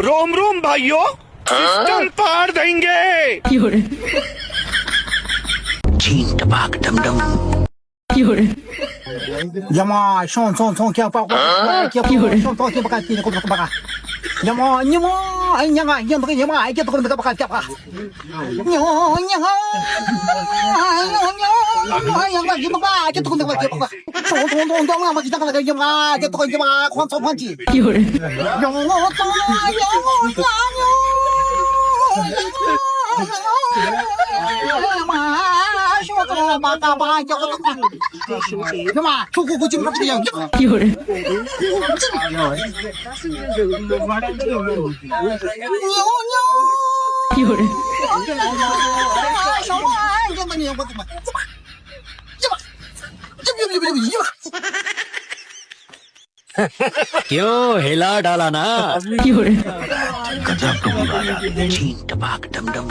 Rome Rome भाइयों, system पार देंगे। 야마 손손손 켜봐 켜봐 손손 켜봐 끼는 거 봐봐 야마 야마 아이냐가 야마 야마 아이 켜도 그런가 봐봐 켜봐 야마 야마 야마 켜도 그런가 봐봐 켜봐 손손손 야마 기다가 야마 켜도 그런가 봐 관성 관지 야마 क्यों हिला डाला ना गजब टुकड़ा छीन टपाक डम डम